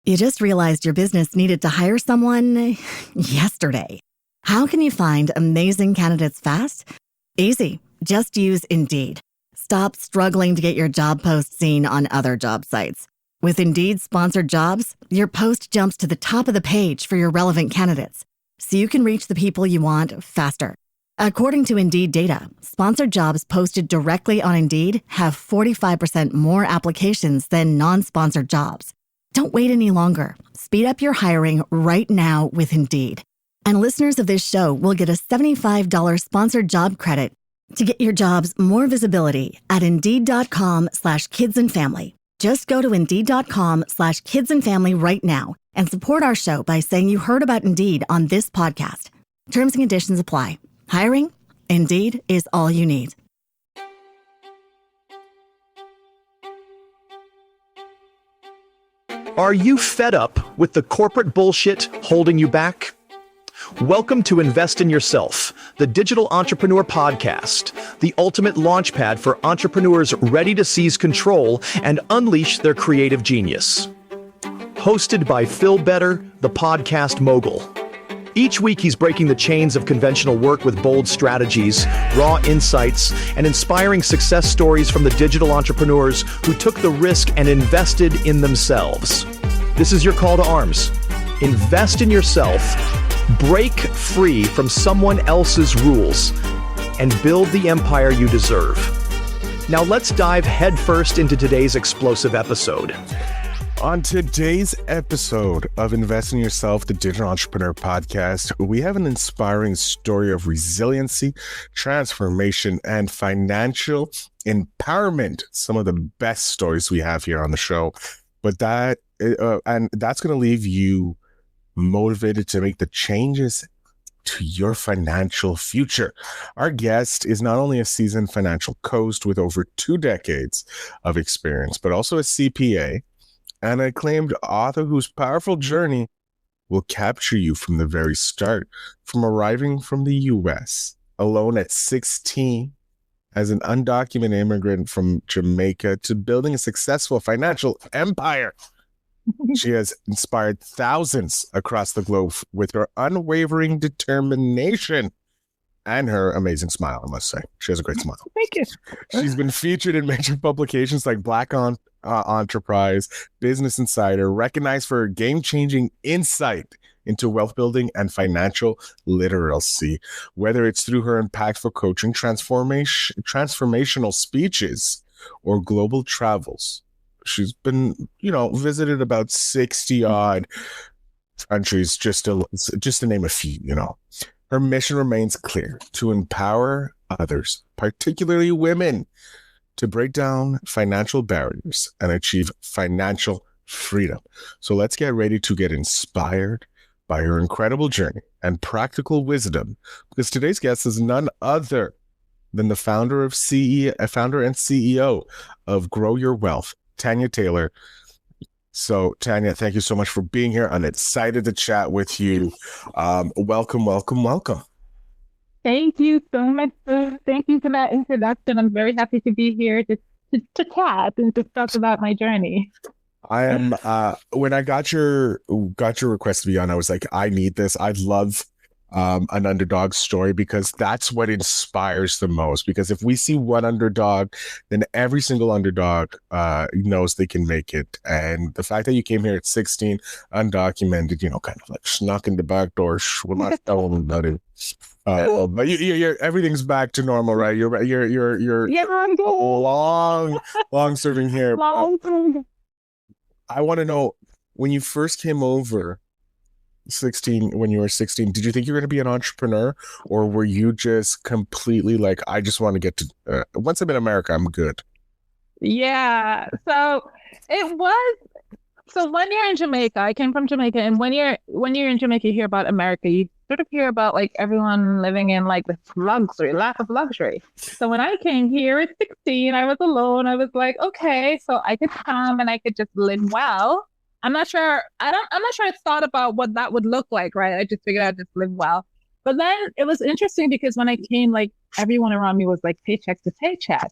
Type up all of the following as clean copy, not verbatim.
You just realized your business needed to hire someone yesterday. How can you find amazing candidates fast? Easy. Just use Indeed. Stop struggling to get your job post seen on other job sites. With Indeed sponsored jobs, your post jumps to the top of the page for your relevant candidates, so you can reach the people you want faster. According to Indeed data, sponsored jobs posted directly on Indeed have 45% more applications than non-sponsored jobs. Don't wait any longer. Speed up your hiring right now with Indeed. And listeners of this show will get a $75 sponsored job credit to get your jobs more visibility at Indeed.com/kidsandfamily. Just go to Indeed.com/kidsandfamily right now and support our show by saying you heard about Indeed on this podcast. Terms and conditions apply. Hiring? Indeed is all you need. Are you fed up with the corporate bullshit holding you back? Welcome to Invest in Yourself, the Digital Entrepreneur Podcast, the ultimate launchpad for entrepreneurs ready to seize control and unleash their creative genius. Hosted by Phil Better, the Podcast Mogul. Each week he's breaking the chains of conventional work with bold strategies, raw insights, and inspiring success stories from the digital entrepreneurs who took the risk and invested in themselves. This is your call to arms. Invest in yourself, break free from someone else's rules, and build the empire you deserve. Now let's dive headfirst into today's explosive episode. On today's episode of Invest in Yourself, the Digital Entrepreneur Podcast, we have an inspiring story of resiliency, transformation, and financial empowerment. Some of the best stories we have here on the show. But that's going to leave you motivated to make the changes to your financial future. Our guest is not only a seasoned financial coach with over 2 decades of experience, but also a CPA, an acclaimed author whose powerful journey will capture you from the very start, from arriving from the U.S. alone at 16 as an undocumented immigrant from Jamaica to building a successful financial empire. She has inspired thousands across the globe with her unwavering determination and her amazing smile, I must say. She has a great smile. Thank you. She's been featured in major publications like Black Enterprise, Business Insider, recognized for her game-changing insight into wealth building and financial literacy. Whether it's through her impactful coaching, transformational speeches, or global travels, she's been, visited about 60-odd countries, just to name a few, Her mission remains clear: to empower others, particularly women, to break down financial barriers and achieve financial freedom. So let's get ready to get inspired by her incredible journey and practical wisdom, because today's guest is none other than the founder and CEO of Grow Your Wealth, Tanya Taylor. So, Tanya, thank you so much for being here. I'm excited to chat with you. Welcome. Thank you so much. Thank you for that introduction. I'm very happy to be here to chat and to talk about my journey. I am. When I got your request to be on, I was like, I need this. I love an underdog story, because that's what inspires the most. Because if we see one underdog, then every single underdog knows they can make it. And the fact that you came here at 16, undocumented, kind of like snuck in the back door, will not tell anybody. But you're everything's back to normal, right? You're I'm good. long serving here. I want to know, when you first came over, when you were 16, did you think you were going to be an entrepreneur, or were you just completely like, I just want to get to once I'm in America, I'm good? Yeah. So it was. So when you're in Jamaica, I came from Jamaica, and when you're in Jamaica, you hear about America. You sort of hear about like everyone living in like this life of luxury. So when I came here at 16, I was alone. I was like, okay, so I could come and I could just live well. I'm not sure I thought about what that would look like, right? I just figured I'd just live well. But then it was interesting, because when I came, like everyone around me was like paycheck to paycheck.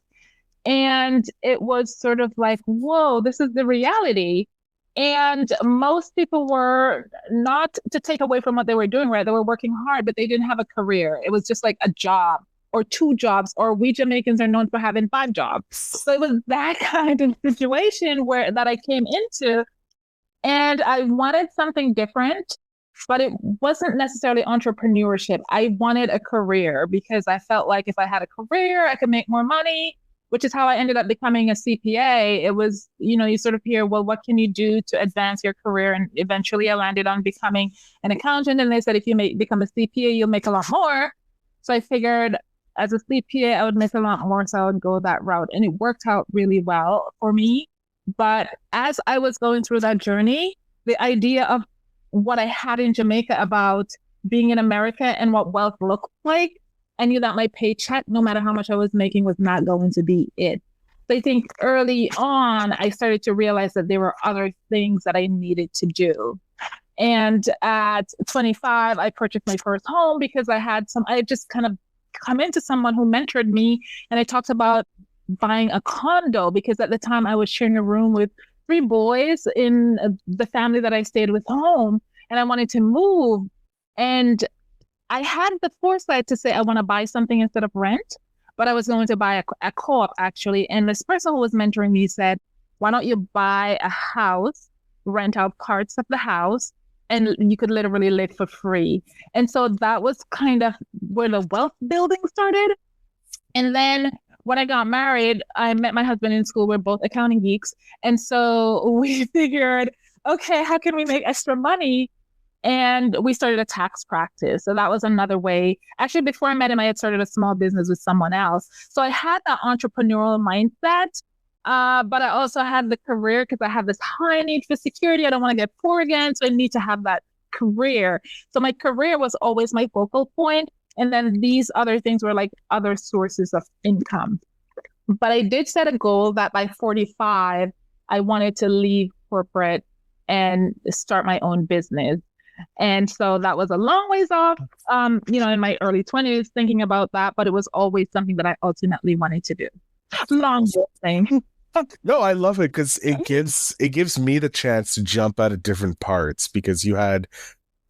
And it was sort of like, whoa, this is the reality. And most people were, not to take away from what they were doing, right? They were working hard, but they didn't have a career. It was just like a job or two jobs, or we Jamaicans are known for having 5 jobs. So it was that kind of situation that I came into, and I wanted something different, but it wasn't necessarily entrepreneurship. I wanted a career because I felt like if I had a career, I could make more money, which is how I ended up becoming a CPA. It was, you sort of hear, well, what can you do to advance your career? And eventually I landed on becoming an accountant. And they said, if you become a CPA, you'll make a lot more. So I figured as a CPA, I would make a lot more. So I would go that route. And it worked out really well for me. But as I was going through that journey, the idea of what I had in Jamaica about being in America and what wealth looked like, I knew that my paycheck, no matter how much I was making, was not going to be it. So I think early on, I started to realize that there were other things that I needed to do. And at 25, I purchased my first home because I had just kind of come into someone who mentored me. And I talked about buying a condo because at the time I was sharing a room with 3 boys in the family that I stayed with home, and I wanted to move. And I had the foresight to say I want to buy something instead of rent, but I was going to buy a co-op actually. And this person who was mentoring me said, why don't you buy a house, rent out parts of the house, and you could literally live for free. And so that was kind of where the wealth building started. And then when I got married, I met my husband in school. We're both accounting geeks. And so we figured, okay, how can we make extra money? And we started a tax practice. So that was another way. Actually, before I met him, I had started a small business with someone else. So I had that entrepreneurial mindset, but I also had the career because I have this high need for security. I don't want to get poor again. So I need to have that career. So my career was always my focal point. And then these other things were like other sources of income. But I did set a goal that by 45, I wanted to leave corporate and start my own business. And so that was a long ways off, in my early 20s thinking about that, but it was always something that I ultimately wanted to do. Long thing. No, I love it because it gives me the chance to jump out of different parts because you had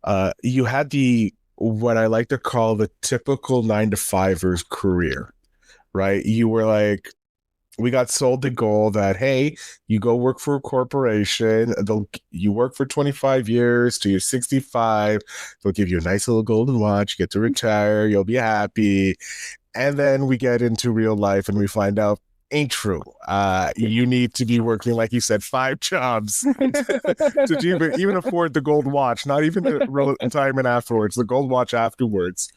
the what I like to call the typical 9-to-5er's career, right? You were like, we got sold the goal that, hey, you go work for a corporation, you work for 25 years till you're 65, they'll give you a nice little golden watch, you get to retire, you'll be happy. And then we get into real life and we find out, ain't true. You need to be working, like you said, 5 jobs to even afford the gold watch, not even the retirement afterwards, the gold watch afterwards.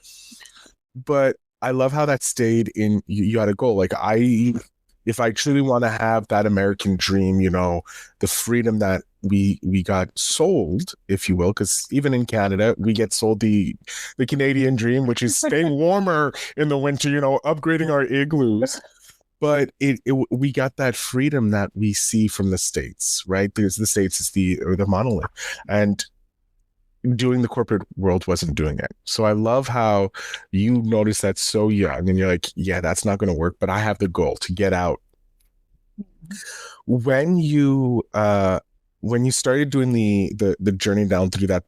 But I love how that stayed in, you had a goal. Like if I truly want to have that American dream, the freedom that we got sold, if you will, because even in Canada, we get sold the Canadian dream, which is staying warmer in the winter, upgrading our igloos. But we got that freedom that we see from the States, right? Because the States is the monolith, and doing the corporate world wasn't doing it. So I love how you noticed that so young, and you're like, yeah, that's not going to work, but I have the goal to get out. When you started doing the journey down through that,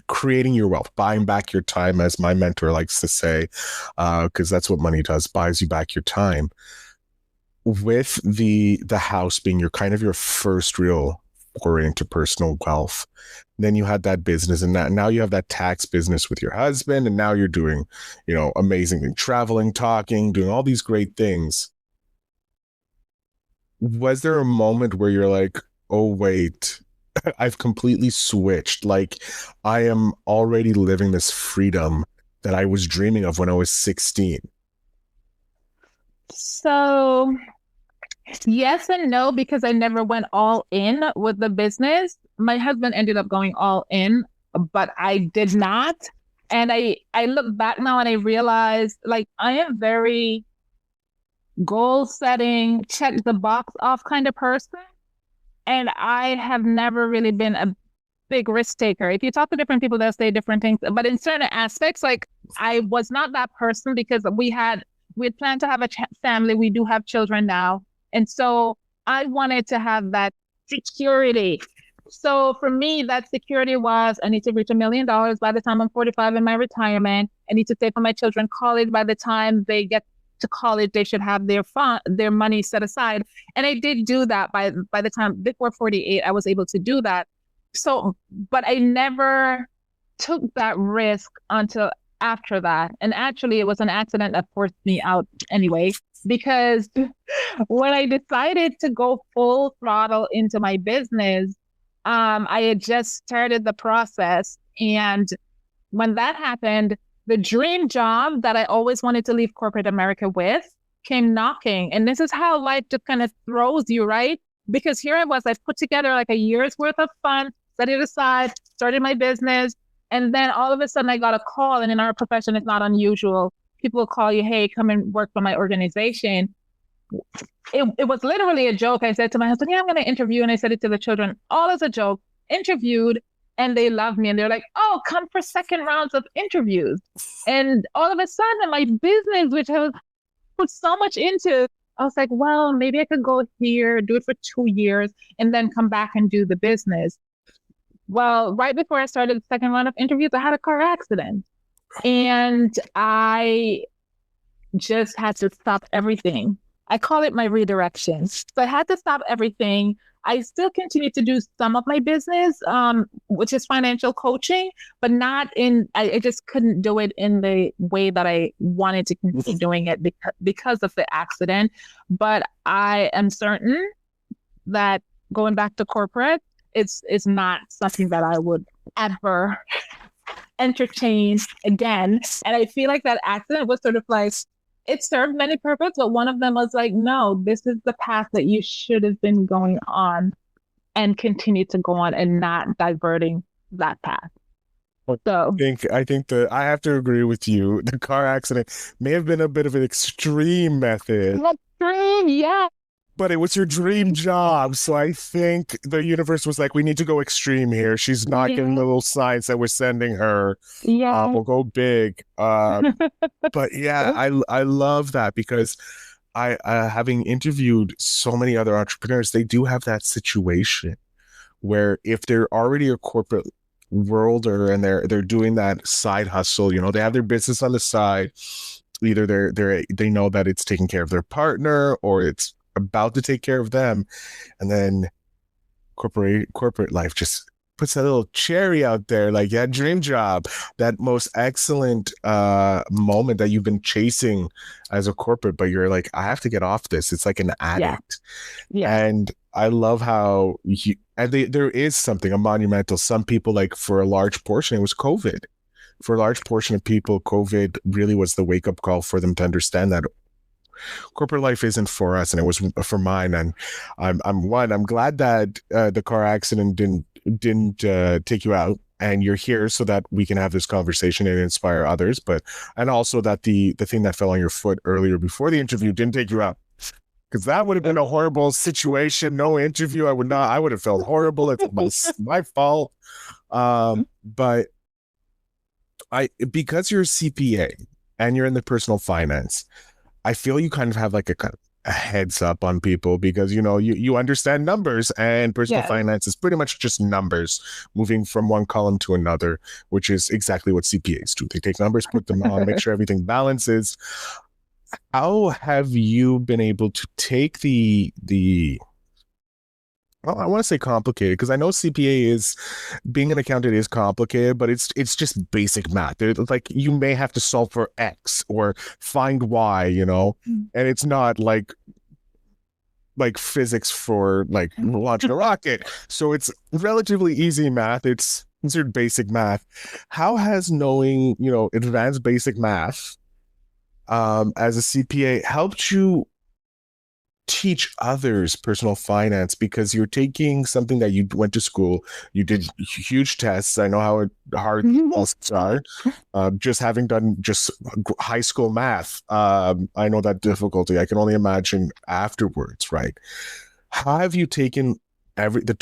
creating your wealth, buying back your time, as my mentor likes to say, because that's what money does, buys you back your time. With the house being your first real foray into personal wealth, then you had that business, and now you have that tax business with your husband, and now you're doing, amazingly traveling, talking, doing all these great things. Was there a moment where you're like, oh wait, I've completely switched, like I am already living this freedom that I was dreaming of when I was 16? So yes and no, because I never went all in with the business. My husband ended up going all in, but I did not. And I look back now and I realize, like, I am very goal setting, check the box off kind of person. And I have never really been a big risk taker. If you talk to different people, they'll say different things. But in certain aspects, like, I was not that person because we had planned to have a family. We do have children now. And so I wanted to have that security So for me, that security was I need to reach $1 million by the time I'm 45 in my retirement. I need to pay for my children college. By the time they get to college, they should have their money set aside. And I did do that by the time before 48, I was able to do that. So, but I never took that risk until after that. And actually, it was an accident that forced me out anyway, because when I decided to go full throttle into my business, I had just started the process. And when that happened, the dream job that I always wanted to leave corporate America with came knocking. And this is how life just kind of throws you, right? Because here I was, I put together like a year's worth of funds, set it aside, started my business. And then all of a sudden I got a call, and in our profession, it's not unusual. People will call you, hey, come and work for my organization. It was literally a joke. I said to my husband, yeah, I'm going to interview. And I said it to the children, all as a joke, interviewed, and they love me. And they're like, oh, come for second rounds of interviews. And all of a sudden, my business, which I was put so much into, I was like, well, maybe I could go here, do it for 2 years, and then come back and do the business. Well, right before I started the second round of interviews, I had a car accident. And I just had to stop everything. I call it my redirection. So I had to stop everything. I still continue to do some of my business, which is financial coaching, but I just couldn't do it in the way that I wanted to continue doing it because of the accident. But I am certain that going back to corporate, it's not something that I would ever entertain again. And I feel like that accident was sort of like, it served many purposes, but one of them was like, no, this is the path that you should have been going on and continue to go on, and not diverting that path. So I think that I have to agree with you. The car accident may have been a bit of an extreme method. Extreme, yeah. But it was your dream job. So I think the universe was like, we need to go extreme here. She's not getting the little signs that we're sending her. Yeah. We'll go big. But yeah, I love that, because I having interviewed so many other entrepreneurs, they do have that situation where if they're already a corporate worlder and they're doing that side hustle, they have their business on the side, either they know that it's taking care of their partner or it's about to take care of them, and then corporate life just puts that little cherry out there, like, yeah, dream job, that most excellent moment that you've been chasing as a corporate, but you're like, I have to get off this. It's like an addict. Yeah. And I love how there is something, a monumental, some people, like, for a large portion, it was COVID. For a large portion of people, COVID really was the wake-up call for them to understand that corporate life isn't for us, and it was for mine. And I'm glad that the car accident didn't take you out, and you're here so that we can have this conversation and inspire others. And also that the thing that fell on your foot earlier before the interview didn't take you out, because that would have been a horrible situation. No interview, I would have felt horrible. It's my fault. But because you're a CPA and you're in the personal finance, I feel you kind of have like a heads up on people, because, you understand numbers, and personal finance is pretty much just numbers moving from one column to another, which is exactly what CPAs do. They take numbers, put them on, make sure everything balances. How have you been able to take I want to say complicated, because I know being an accountant is complicated, but it's just basic math. Like, you may have to solve for X or find Y, and it's not like physics for like launching a rocket. So it's relatively easy math. It's considered basic math. How has knowing, advanced basic math as a CPA helped you teach others personal finance? Because you're taking something that you went to school, you did huge tests. I know how hard tests are. Just having done just high school math, I know that difficulty. I can only imagine afterwards, right? How have you taken the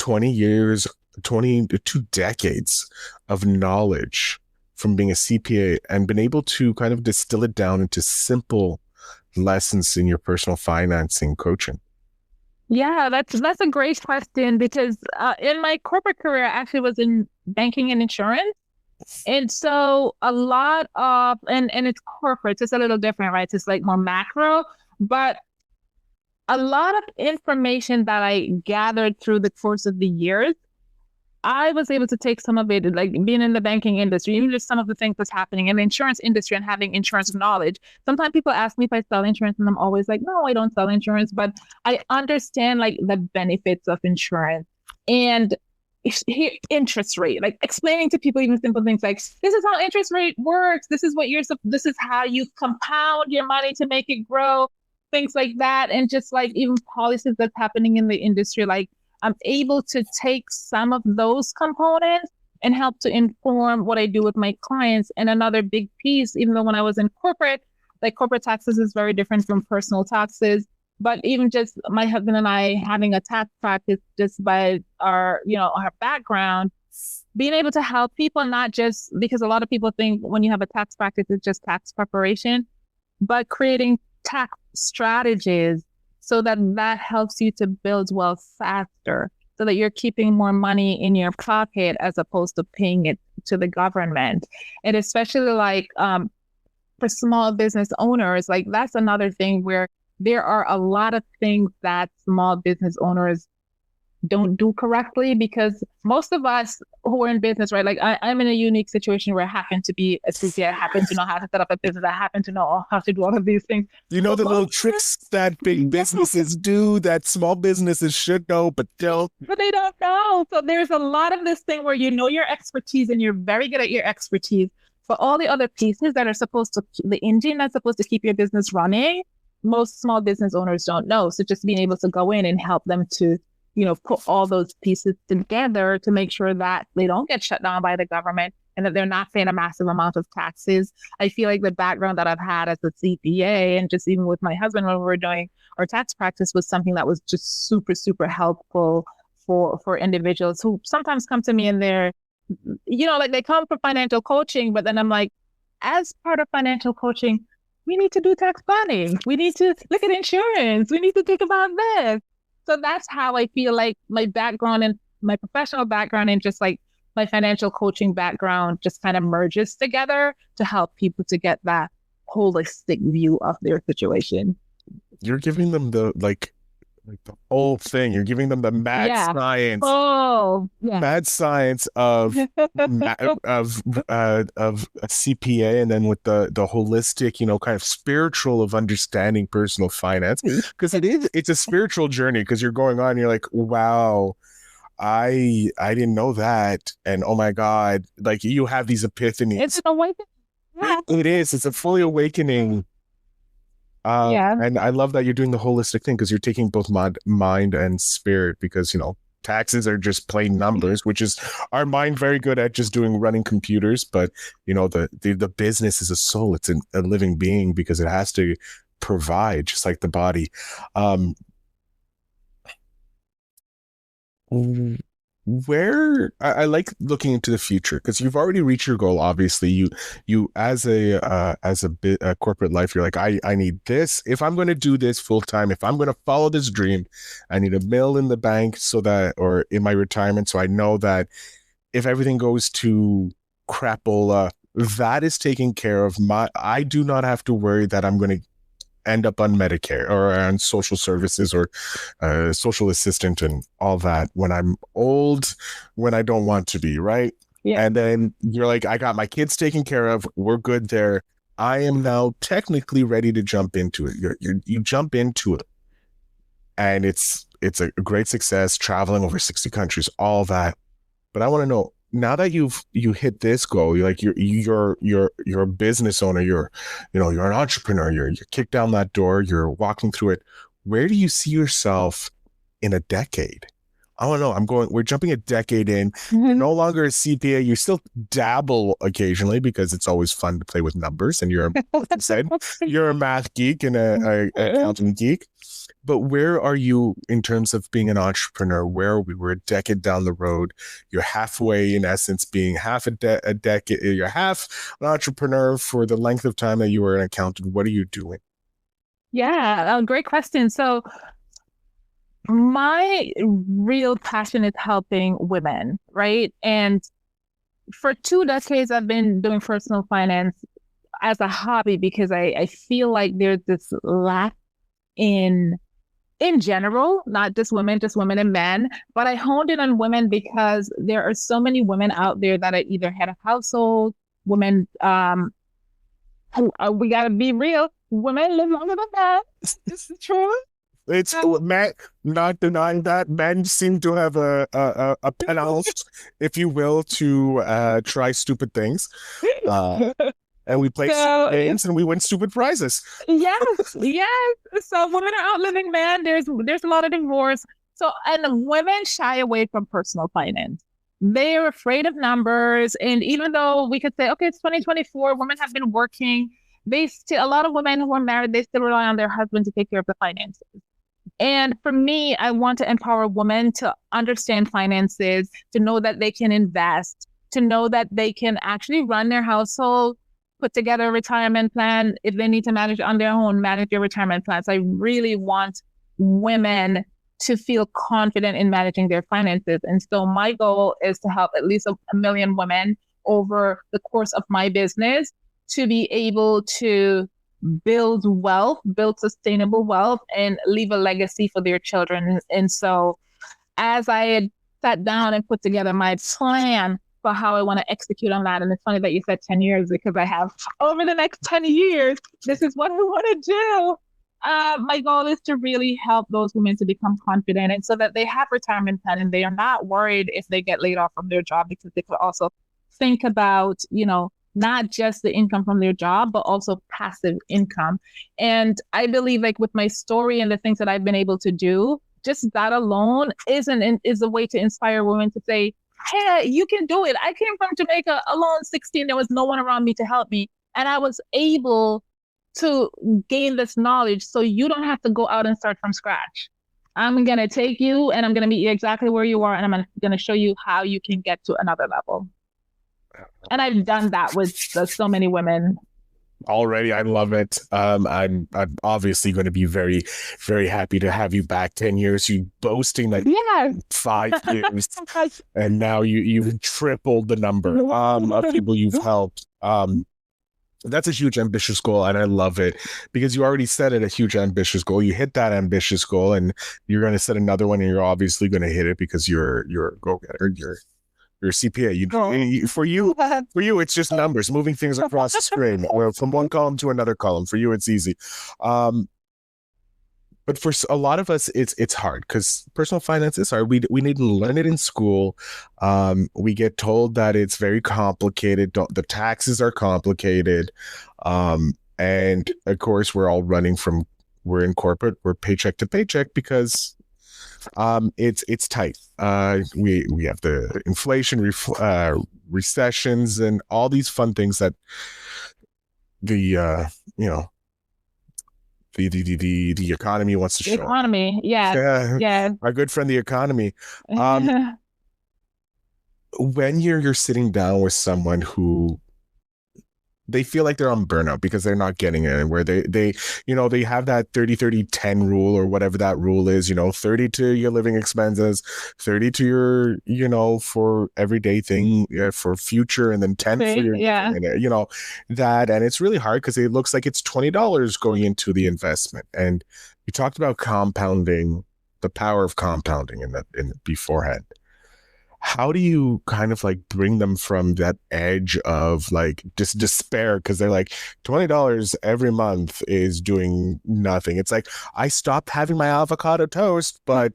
2 decades of knowledge from being a CPA and been able to kind of distill it down into simple lessons in your personal financing coaching? Yeah, that's a great question because in my corporate career, I actually was in banking and insurance. And so a lot of and it's corporate, it's a little different, right? It's like more macro, but a lot of information that I gathered through the course of the years, I was able to take some of it, like being in the banking industry, even just some of the things that's happening in the insurance industry and having insurance knowledge. Sometimes people ask me if I sell insurance, and I'm always like, no, I don't sell insurance, but I understand like the benefits of insurance and interest rate, like explaining to people even simple things like this is how interest rate works. This is how you compound your money to make it grow, things like that, and just like even policies that's happening in the industry, like I'm able to take some of those components and help to inform what I do with my clients. And another big piece, even though when I was in corporate, like corporate taxes is very different from personal taxes. But even just my husband and I having a tax practice just by our background, being able to help people, not just because a lot of people think when you have a tax practice, it's just tax preparation, but creating tax strategies so that helps you to build wealth faster, so that you're keeping more money in your pocket as opposed to paying it to the government. And especially like for small business owners, like that's another thing where there are a lot of things that small business owners don't do correctly, because most of us who are in business, right? Like I'm in a unique situation where I happen to be a CPA, I happen to know how to set up a business, I happen to know how to do all of these things. You know the little tricks that big businesses do that small businesses should know, but don't. But they don't know. So there's a lot of this thing where you know your expertise and you're very good at your expertise, but all the other pieces that are supposed to, the engine that's supposed to keep your business running, most small business owners don't know. So just being able to go in and help them to put all those pieces together to make sure that they don't get shut down by the government and that they're not paying a massive amount of taxes. I feel like the background that I've had as a CPA and just even with my husband when we were doing our tax practice was something that was just super, super helpful for individuals who sometimes come to me and they're, like they come for financial coaching, but then I'm like, as part of financial coaching, we need to do tax planning. We need to look at insurance. We need to think about this. So that's how I feel like my background and my professional background and just like my financial coaching background just kind of merges together to help people to get that holistic view of their situation. You're giving them the whole thing. You're giving them the mad science. Mad science of a CPA, and then with the holistic, kind of spiritual of understanding personal finance, because it's a spiritual journey, because you're going on, you're like, wow, I didn't know that, and oh my God, like you have these epiphanies. It's an awakening. Yeah. It is. It's a fully awakening. And I love that you're doing the holistic thing, because you're taking both mind and spirit, because, taxes are just plain numbers, which is our mind very good at just running computers. But, the business is a soul. It's a living being, because it has to provide just like the body. Where I like looking into the future, because you've already reached your goal. Obviously, you as a corporate life, you're like, I need this. If I'm going to do this full time, if I'm going to follow this dream, I need $1 million in the bank or in my retirement, so I know that if everything goes to crapola, that is taken care of. I do not have to worry that I'm going to end up on Medicare or on social services or social assistant and all that when I'm old, when I don't want to be, right? Yeah. And then you're like, I got my kids taken care of. We're good there. I am now technically ready to jump into it. You jump into it, and it's a great success, traveling over 60 countries, all that. But I want to know, now that you hit this goal, you're like you're a business owner, you're an entrepreneur, you're kicked down that door, you're walking through it. Where do you see yourself in a decade? I don't know. We're jumping a decade in. You're no longer a CPA. You still dabble occasionally because it's always fun to play with numbers, and you're a math geek and a accounting geek. But where are you in terms of being an entrepreneur? Where are we? We're a decade down the road. You're halfway, in essence, being half a decade. You're half an entrepreneur for the length of time that you were an accountant. What are you doing? Yeah, great question. So My real passion is helping women, right? And for 2 decades, I've been doing personal finance as a hobby because I feel like there's this lack in general, not just women and men, but I honed in on women because there are so many women out there that are either head of household, women, we gotta be real, women live longer than men. It's true. It's men, not denying that men seem to have a penthouse, if you will, to try stupid things. And we play stupid games and we win stupid prizes. Yes, yes. So women are outliving men. There's a lot of divorce. So, and women shy away from personal finance. They're afraid of numbers. And even though we could say, okay, it's 2024, women have been working, a lot of women who are married, they still rely on their husband to take care of the finances. And for me, I want to empower women to understand finances, to know that they can invest, to know that they can actually run their household, put together a retirement plan. If they need to manage on their own, manage their retirement plans. I really want women to feel confident in managing their finances. And so my goal is to help at least a million women over the course of my business to be able to build wealth, build sustainable wealth, and leave a legacy for their children. And so as I had sat down and put together my plan for how I want to execute on that, and it's funny that you said 10 years because I have over the next 10 years, this is what I want to do. My goal is to really help those women to become confident and so that they have retirement plan and they are not worried if they get laid off from their job, because they could also think about, not just the income from their job, but also passive income. And I believe like with my story and the things that I've been able to do, just that alone is a way to inspire women to say, hey, you can do it. I came from Jamaica alone, 16. There was no one around me to help me. And I was able to gain this knowledge so you don't have to go out and start from scratch. I'm going to take you and I'm going to meet you exactly where you are. And I'm going to show you how you can get to another level. And I've done that with so many women. Already, I love it. I'm obviously going to be very, very happy to have you back. 10 years, you boasting like 5 years, and now you've tripled the number of people you've helped. That's a huge ambitious goal, and I love it because you already set it a huge ambitious goal. You hit that ambitious goal, and you're going to set another one, and you're obviously going to hit it because you're a go-getter. You're a CPA. For you, it's just numbers, moving things across the screen, or from one column to another column. For you, it's easy. But for a lot of us, it's hard because personal finance is hard. We need to learn it in school. We get told that it's very complicated. The taxes are complicated, and of course, we're in corporate. We're paycheck to paycheck because it's tight. We have the inflation, recessions, and all these fun things that the economy wants to show. The economy, yeah. Our good friend, the economy. When you're sitting down with someone who they feel like they're on burnout because they're not getting it, where they have that 30-30-10 rule or whatever that rule is, 30 to your living expenses, 30 to your, for everyday thing, for future, and then 10 for your, that. And it's really hard because it looks like it's $20 going into the investment. And you talked about compounding, the power of compounding in the beforehand. How do you kind of like bring them from that edge of like just despair because they're like $20 every month is doing nothing? It's like, I stopped having my avocado toast, but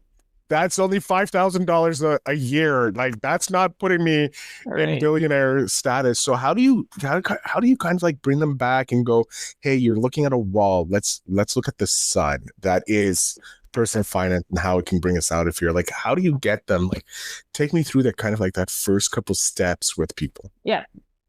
that's only $5,000 a year. Like, that's not putting me in billionaire status. So how do you kind of like bring them back and go, hey, you're looking at a wall. Let's look at the sun. That is personal finance and how it can bring us out of here. Like, how do you get them? Like, take me through that kind of like that first couple steps with people. Yeah.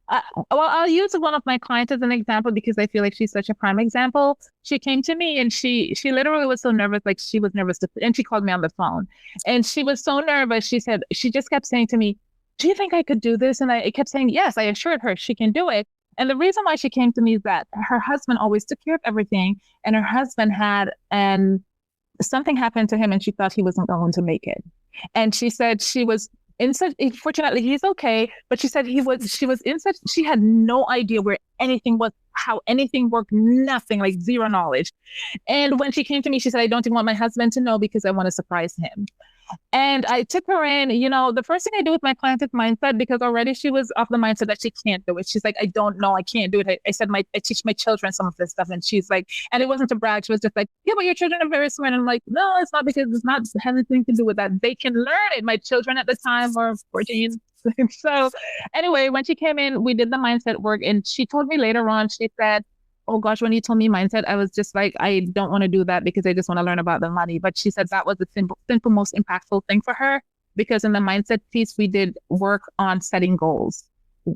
Well, I'll use one of my clients as an example because I feel like she's such a prime example. She came to me and she literally was so nervous, like she was nervous and she called me on the phone and she was so nervous. She said, she just kept saying to me, do you think I could do this? And I kept saying, yes. I assured her she can do it. And the reason why she came to me is that her husband always took care of everything. And her husband had an something happened to him and she thought he wasn't going to make it. And she said she was in such, fortunately he's okay, but she said she was in such, she had no idea where anything was, how anything worked, nothing, like zero knowledge. And when she came to me, she said, I don't even want my husband to know because I want to surprise him. And I took her in, the first thing I do with my client is mindset, because already she was off the mindset that she can't do it. She's like, I don't know, I can't do it. I said, I teach my children some of this stuff. And she's like, and it wasn't to brag. She was just like, yeah, but your children are very smart. And I'm like, no, it's not, because it's not has anything to do with that. They can learn it. My children at the time were 14. So anyway, when she came in, we did the mindset work. And she told me later on, she said, oh gosh, when you told me mindset, I was just like, I don't want to do that because I just want to learn about the money. But she said that was the simple, most impactful thing for her, because in the mindset piece, we did work on setting goals.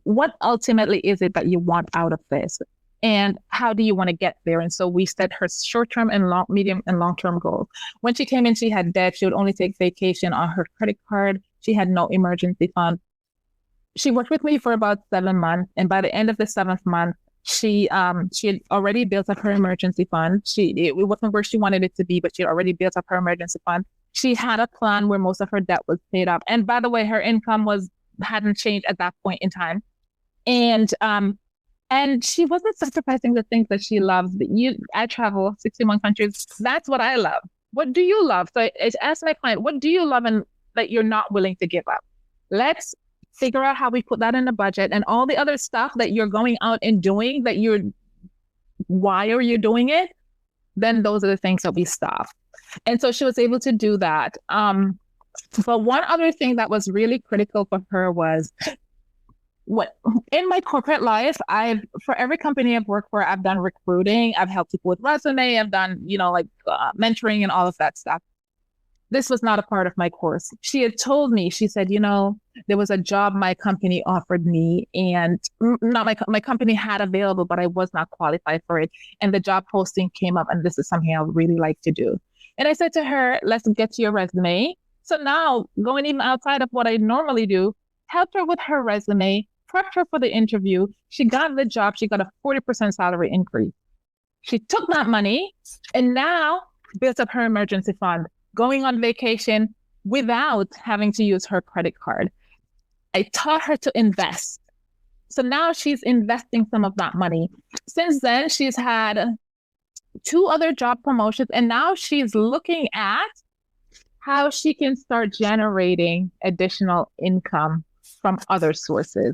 What ultimately is it that you want out of this? And how do you want to get there? And so we set her short-term and medium and long-term goals. When she came in, she had debt. She would only take vacation on her credit card. She had no emergency fund. She worked with me for about 7 months. And by the end of the 7th month, she had already built up her emergency fund. It wasn't where she wanted it to be, but she had already built up her emergency fund. She had a plan where most of her debt was paid up. And by the way, her income hadn't changed at that point in time. And she wasn't sacrificing the things that she loves. I travel 61 countries. That's what I love. What do you love? So I asked my client, what do you love and that you're not willing to give up? Let's figure out how we put that in the budget, and all the other stuff that you're going out and doing why are you doing it? Then those are the things that we stop. And so she was able to do that. But one other thing that was really critical for her was in my corporate life, for every company I've worked for, I've done recruiting, I've helped people with resume, I've done, mentoring and all of that stuff. This was not a part of my course. She had told me, she said, there was a job my company offered me, and not my company had available, but I was not qualified for it. And the job posting came up, and this is something I would really like to do. And I said to her, let's get to your resume. So now, going even outside of what I normally do, helped her with her resume, prepped her for the interview. She got the job. She got a 40% salary increase. She took that money and now built up her emergency fund, going on vacation without having to use her credit card. I taught her to invest. So now she's investing some of that money. Since then, she's had 2 other job promotions, and now she's looking at how she can start generating additional income from other sources.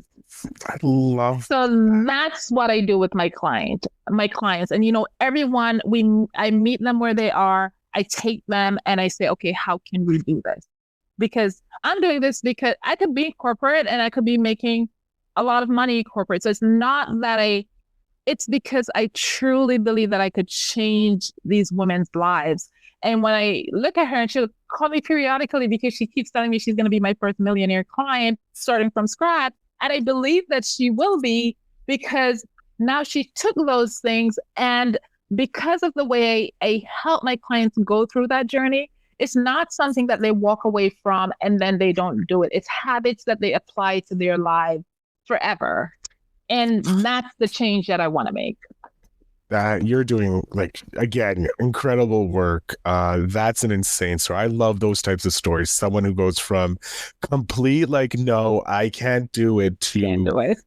I love. So that's what I do with my clients. And everyone, I meet them where they are. I take them and I say, okay, how can we do this? Because I'm doing this because I could be corporate and I could be making a lot of money corporate. So it's not that it's because I truly believe that I could change these women's lives. And when I look at her, and she'll call me periodically because she keeps telling me she's going to be my first millionaire client starting from scratch. And I believe that she will be, because now she took those things, and because of the way I help my clients go through that journey, it's not something that they walk away from and then they don't do it. It's habits that they apply to their lives forever. And that's the change that I want to make. You're doing, again, incredible work. That's an insane story. I love those types of stories. Someone who goes from complete, no, I can't do it, to can't do it.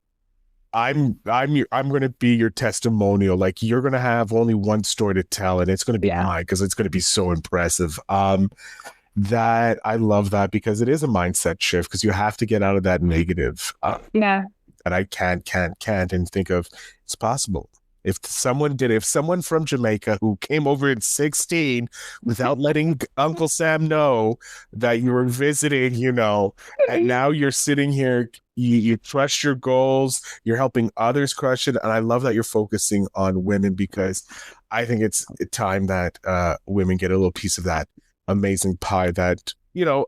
I'm going to be your testimonial. You're going to have only one story to tell, and it's going to be mine, because it's going to be so impressive. That I love that, because it is a mindset shift, because you have to get out of that negative. And I can't, and think of it's possible. If someone from Jamaica who came over at 16 without letting Uncle Sam know that you were visiting, and now you're sitting here, you trust your goals, you're helping others crush it. And I love that you're focusing on women, because I think it's time that women get a little piece of that amazing pie that,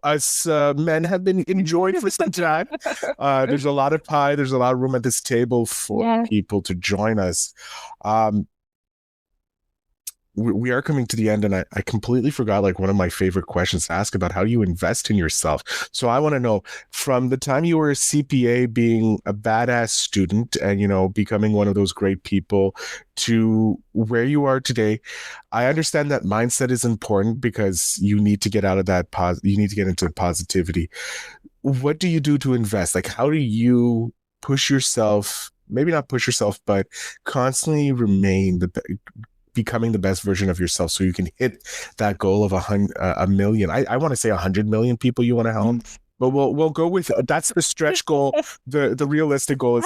us men have been enjoying for some time. There's a lot of pie. There's a lot of room at this table for people to join us. we are coming to the end, and I completely forgot like one of my favorite questions to ask about how do you invest in yourself. So I want to know, from the time you were a CPA, being a badass student and, you know, becoming one of those great people, to where you are today. I understand that mindset is important because you need to get out of that you need to get into positivity. What do you do to invest? Like, how do you push yourself, maybe not push yourself, but constantly remain becoming the best version of yourself so you can hit that goal of a million? I want to say 100 million people you want to help, but we'll go with that's the stretch goal. The realistic goal is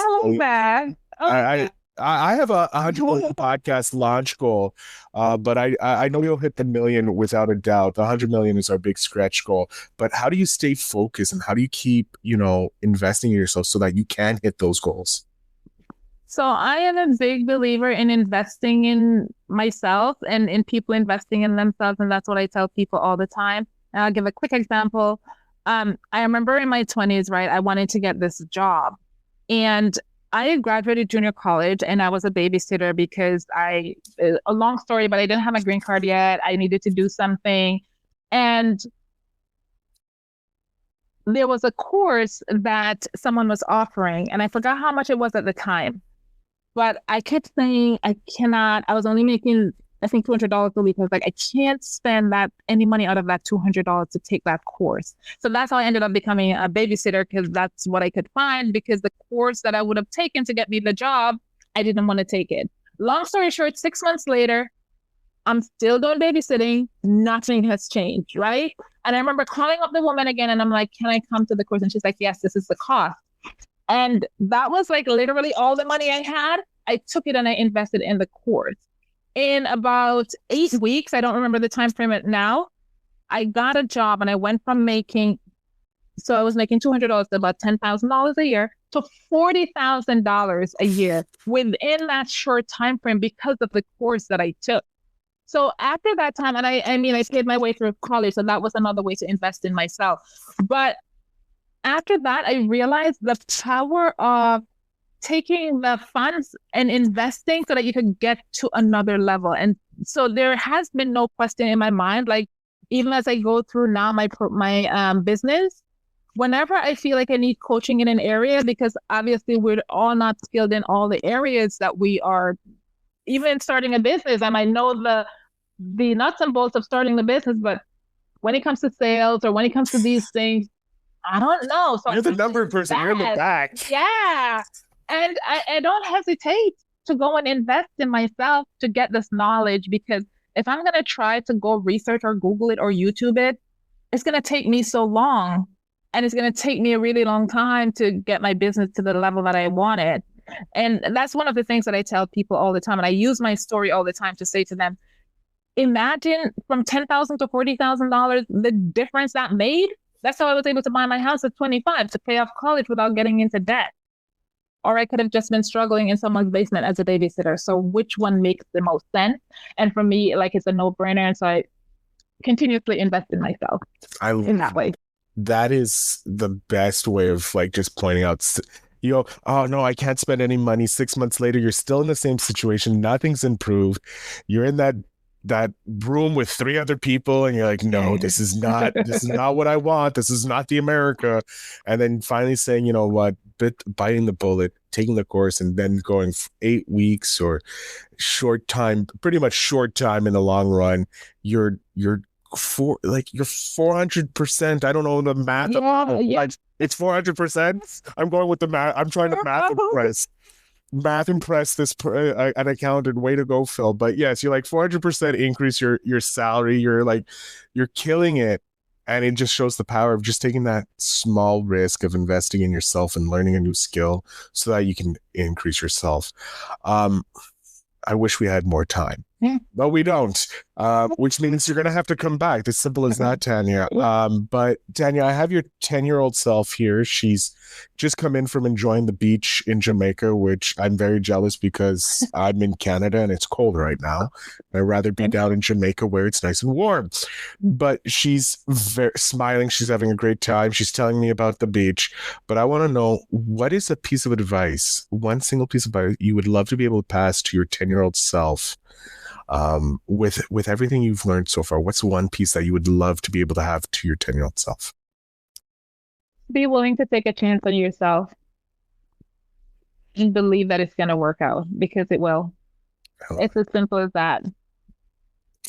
I have a 100 million podcast launch goal, but I know you'll hit the million without a doubt. The 100 million is our big stretch goal. But how do you stay focused, and how do you keep, you know, investing in yourself so that you can hit those goals? So I am a big believer in investing in myself and in people investing in themselves. And that's what I tell people all the time. And I'll give a quick example. I remember in my 20s, right, I wanted to get this job. And I had graduated junior college and I was a babysitter because a long story, but I didn't have my green card yet. I needed to do something. And there was a course that someone was offering, and I forgot how much it was at the time. But I kept saying, I was only making, I think, $200 a week. I was like, I can't spend any money out of that $200 to take that course. So that's how I ended up becoming a babysitter, because that's what I could find, because the course that I would have taken to get me the job, I didn't want to take it. Long story short, 6 months later, I'm still doing babysitting. Nothing has changed, right? And I remember calling up the woman again, and I'm like, can I come to the course? And she's like, yes, this is the cost. And that was like literally all the money I had. I took it and I invested in the course. In about 8 weeks, I don't remember the time frame now, I got a job, and I went from I was making $200 to about $10,000 a year to $40,000 a year within that short time frame because of the course that I took. So after that time, and I paid my way through college, so that was another way to invest in myself. But after that, I realized the power of taking the funds and investing so that you could get to another level. And so there has been no question in my mind, like even as I go through now my business, whenever I feel like I need coaching in an area, because obviously we're all not skilled in all the areas that we are, even starting a business, I might know the nuts and bolts of starting the business, but when it comes to sales or when it comes to these things, I don't know. So you're the number person, you're in the back. Yeah. And I don't hesitate to go and invest in myself to get this knowledge, because if I'm going to try to go research or Google it or YouTube it, it's going to take me so long. And it's going to take me a really long time to get my business to the level that I wanted. And that's one of the things that I tell people all the time. And I use my story all the time to say to them, imagine from $10,000 to $40,000, the difference that made. That's how I was able to buy my house at 25 to pay off college without getting into debt. Or I could have just been struggling in someone's basement as a babysitter. So which one makes the most sense? And for me, like, it's a no-brainer. And so I continuously invest in myself in that way. That is the best way of like just pointing out, you know, oh no, I can't spend any money. 6 months later, you're still in the same situation. Nothing's improved. You're in that room with 3 other people, and you're like, no, this is not what I want. This is not the America. And then finally saying, you know what, biting the bullet, taking the course, and then going 8 weeks or pretty much short time in the long run, you're 400%. I don't know the math. Yeah. It's 400%. I'm going with the math. I'm trying to math impress this an accountant. Way to go, Phil. But yes, you're like 400% increase your salary. You're killing it. And it just shows the power of just taking that small risk of investing in yourself and learning a new skill so that you can increase yourself. I wish we had more time, but we don't, which means you're going to have to come back. As simple as that, Tanya. But Tanya, I have your 10-year-old self here. She's just come in from enjoying the beach in Jamaica, which I'm very jealous because I'm in Canada and it's cold right now. I'd rather be down in Jamaica where it's nice and warm. But she's very smiling. She's having a great time. She's telling me about the beach. But I want to know, what is a piece of advice, one single piece of advice you would love to be able to pass to your 10-year-old self With everything you've learned so far, what's one piece that you would love to be able to have to your 10-year-old self? Be willing to take a chance on yourself and believe that it's going to work out, because it will. It's as simple as that.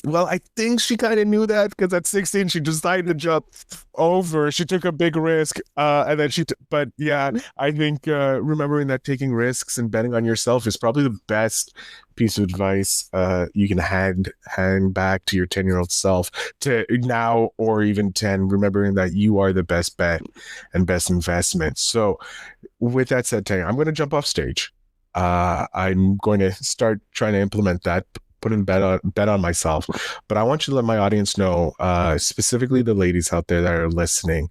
Well, I think she kind of knew that, because at 16, she decided to jump over. She took a big risk. And then but yeah, I think remembering that taking risks and betting on yourself is probably the best piece of advice you can hand back to your 10-year-old self, to now or even 10, remembering that you are the best bet and best investment. So with that said, Tanya, I'm going to jump off stage. I'm going to start trying to implement that, put in bet on myself. But I want you to let my audience know, specifically the ladies out there that are listening,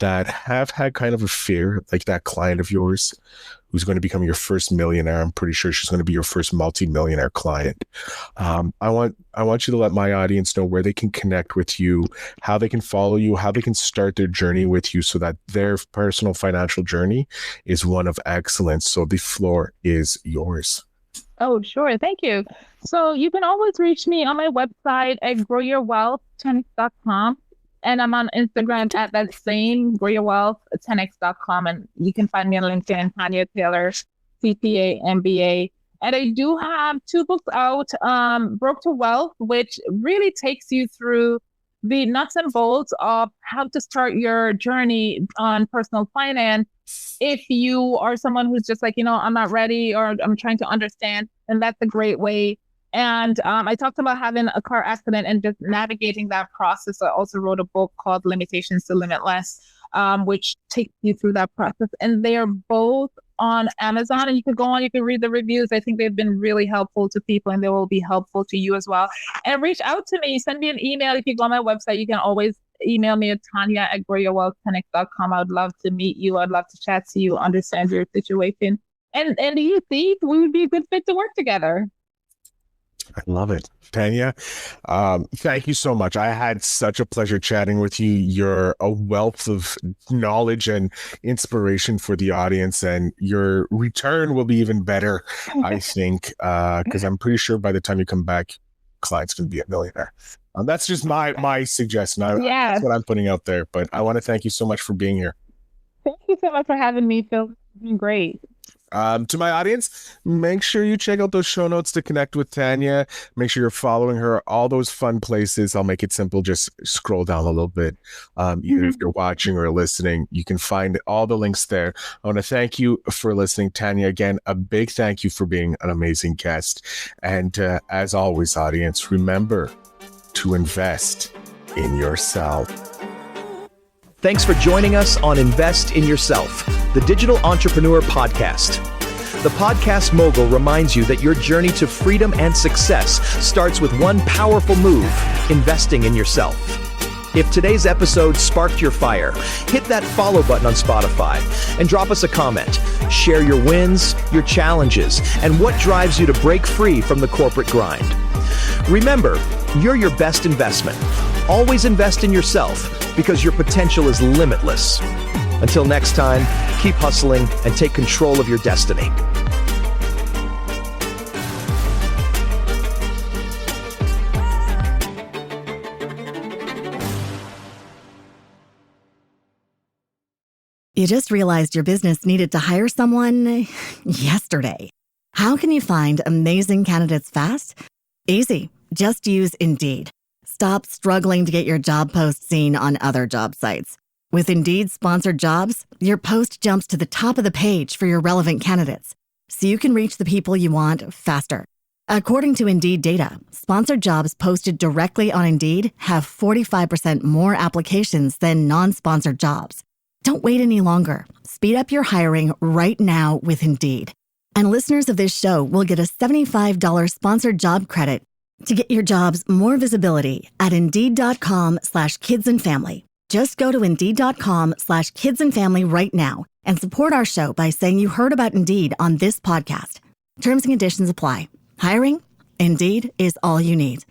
that have had kind of a fear, like that client of yours who's going to become your first millionaire. I'm pretty sure she's going to be your first multi-millionaire client. I want you to let my audience know where they can connect with you, how they can follow you, how they can start their journey with you, so that their personal financial journey is one of excellence. So the floor is yours. Oh, sure. Thank you. So you can always reach me on my website at growyourwealth10x.com. And I'm on Instagram at that same growyourwealth10x.com. And you can find me on LinkedIn, Tanya Taylor, CPA, MBA. And I do have 2 books out, Broke to Wealth, which really takes you through the nuts and bolts of how to start your journey on personal finance. If you are someone who's just like, I'm not ready, or I'm trying to understand, then that's a great way. And I talked about having a car accident and just navigating that process. I also wrote a book called Limitations to Limitless, which takes you through that process. And they are both on Amazon, and you can go on, you can read the reviews. I think they've been really helpful to people, and they will be helpful to you as well. And reach out to me, send me an email. If you go on my website, you can always email me at Tanya@growyourwealth10x.com. I would love to meet you. I'd love to chat to you, understand your situation. And do you think we would be a good fit to work together? I love it. Tanya, thank you so much. I had such a pleasure chatting with you. You're a wealth of knowledge and inspiration for the audience, and your return will be even better, I think, because I'm pretty sure by the time you come back, client's going to be a millionaire. That's just my suggestion. That's what I'm putting out there. But I want to thank you so much for being here. Thank you so much for having me, Phil. It's been great. To my audience, make sure you check out those show notes to connect with Tanya. Make sure you're following her, all those fun places. I'll make it simple. Just scroll down a little bit. Either if you're watching or listening, you can find all the links there. I want to thank you for listening, Tanya. Again, a big thank you for being an amazing guest. And as always, audience, remember to invest in yourself. Thanks for joining us on Invest in Yourself, the Digital Entrepreneur Podcast. The Podcast Mogul reminds you that your journey to freedom and success starts with one powerful move: investing in yourself. If today's episode sparked your fire, hit that follow button on Spotify and drop us a comment. Share your wins, your challenges, and what drives you to break free from the corporate grind. Remember, you're your best investment. Always invest in yourself, because your potential is limitless. Until next time, keep hustling and take control of your destiny. You just realized your business needed to hire someone yesterday. How can you find amazing candidates fast? Easy. Just use Indeed. Stop struggling to get your job post seen on other job sites. With Indeed sponsored jobs, your post jumps to the top of the page for your relevant candidates, so you can reach the people you want faster. According to Indeed data, sponsored jobs posted directly on Indeed have 45% more applications than non-sponsored jobs. Don't wait any longer. Speed up your hiring right now with Indeed. And listeners of this show will get a $75 sponsored job credit to get your jobs more visibility at Indeed.com/kidsandfamily. Just go to Indeed.com/kidsandfamily right now and support our show by saying you heard about Indeed on this podcast. Terms and conditions apply. Hiring? Indeed is all you need.